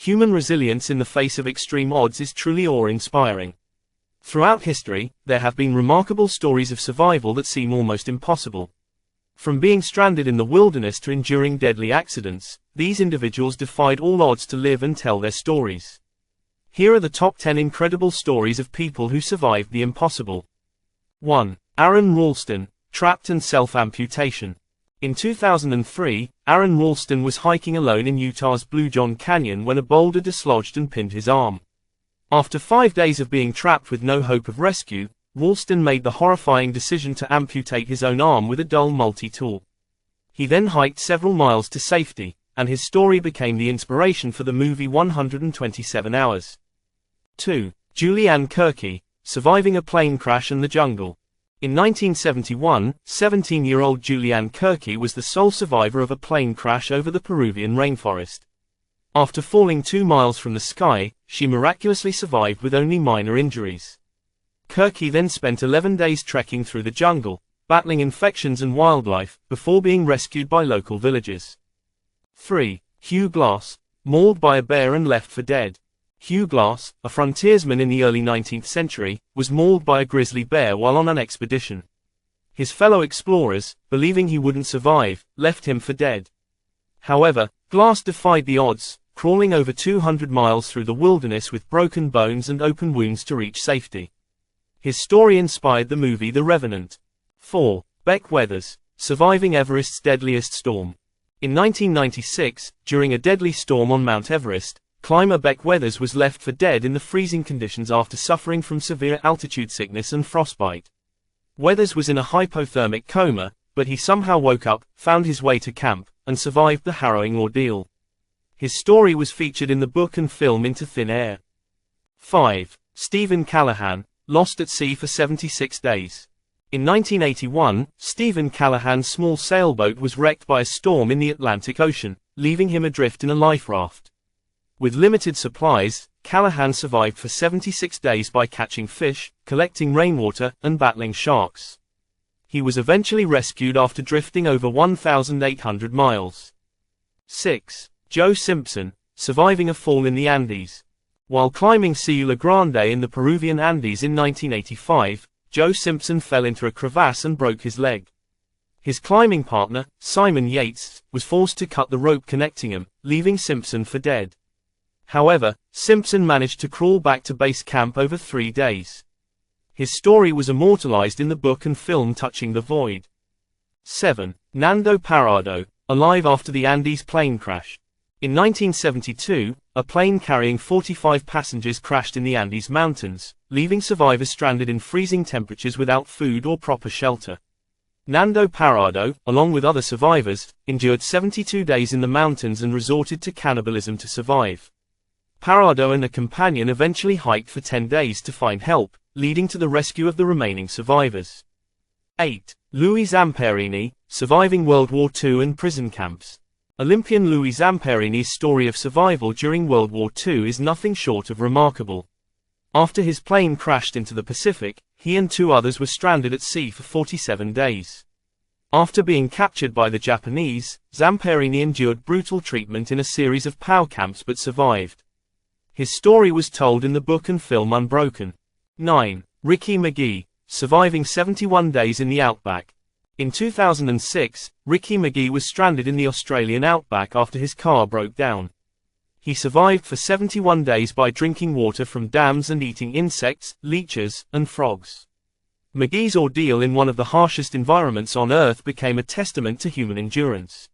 Human resilience in the face of extreme odds is truly awe-inspiring. Throughout history, there have been remarkable stories of survival that seem almost impossible. From being stranded in the wilderness to enduring deadly accidents, these individuals defied all odds to live and tell their stories. Here are the top 10 incredible stories of people who survived the impossible. 1. Aaron Ralston, trapped and self-amputation. In 2003, Aaron Ralston was hiking alone in Utah's Blue John Canyon when a boulder dislodged and pinned his arm. After 5 days of being trapped with no hope of rescue, Ralston made the horrifying decision to amputate his own arm with a dull multi-tool. He then hiked several miles to safety, and his story became the inspiration for the movie 127 Hours. 2. Julianne Kirky, surviving a plane crash in the jungle. In 1971, 17-year-old Julianne Kirky was the sole survivor of a plane crash over the Peruvian rainforest. After falling 2 miles from the sky, she miraculously survived with only minor injuries. Kirky then spent 11 days trekking through the jungle, battling infections and wildlife, before being rescued by local villagers. 3. Hugh Glass, mauled by a bear and left for dead. Hugh Glass, a frontiersman in the early 19th century, was mauled by a grizzly bear while on an expedition. His fellow explorers, believing he wouldn't survive, left him for dead. However, Glass defied the odds, crawling over 200 miles through the wilderness with broken bones and open wounds to reach safety. His story inspired the movie The Revenant. 4. Beck Weathers, surviving Everest's deadliest storm. In 1996, during a deadly storm on Mount Everest, climber Beck Weathers was left for dead in the freezing conditions after suffering from severe altitude sickness and frostbite. Weathers was in a hypothermic coma, but he somehow woke up, found his way to camp, and survived the harrowing ordeal. His story was featured in the book and film Into Thin Air. 5. Stephen Callahan, lost at sea for 76 days. In 1981, Stephen Callahan's small sailboat was wrecked by a storm in the Atlantic Ocean, leaving him adrift in a life raft. With limited supplies, Callahan survived for 76 days by catching fish, collecting rainwater, and battling sharks. He was eventually rescued after drifting over 1,800 miles. 6. Joe Simpson, surviving a fall in the Andes. While climbing Ciudad Grande in the Peruvian Andes in 1985, Joe Simpson fell into a crevasse and broke his leg. His climbing partner, Simon Yates, was forced to cut the rope connecting them, leaving Simpson for dead. However, Simpson managed to crawl back to base camp over 3 days. His story was immortalized in the book and film Touching the Void. 7. Nando Parrado, alive after the Andes plane crash. In 1972, a plane carrying 45 passengers crashed in the Andes Mountains, leaving survivors stranded in freezing temperatures without food or proper shelter. Nando Parrado, along with other survivors, endured 72 days in the mountains and resorted to cannibalism to survive. Parrado and a companion eventually hiked for 10 days to find help, leading to the rescue of the remaining survivors. 8. Louis Zamperini, surviving World War II and prison camps. Olympian Louis Zamperini's story of survival during World War II is nothing short of remarkable. After his plane crashed into the Pacific, he and 2 others were stranded at sea for 47 days. After being captured by the Japanese, Zamperini endured brutal treatment in a series of POW camps but survived. His story was told in the book and film Unbroken. 9. Ricky McGee, surviving 71 days in the outback. In 2006, Ricky McGee was stranded in the Australian outback after his car broke down. He survived for 71 days by drinking water from dams and eating insects, leeches, and frogs. McGee's ordeal in one of the harshest environments on Earth became a testament to human endurance.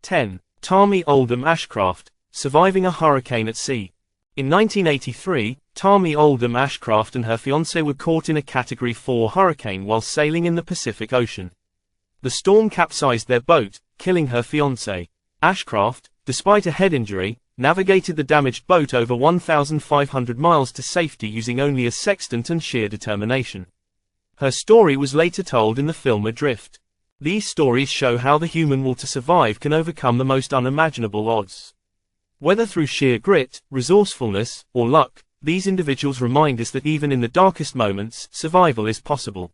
10. Tami Oldham Ashcraft, surviving a hurricane at sea. In 1983, Tami Oldham Ashcraft and her fiancé were caught in a Category 4 hurricane while sailing in the Pacific Ocean. The storm capsized their boat, killing her fiancé. Ashcraft, despite a head injury, navigated the damaged boat over 1,500 miles to safety using only a sextant and sheer determination. Her story was later told in the film Adrift. These stories show how the human will to survive can overcome the most unimaginable odds. Whether through sheer grit, resourcefulness, or luck, these individuals remind us that even in the darkest moments, survival is possible.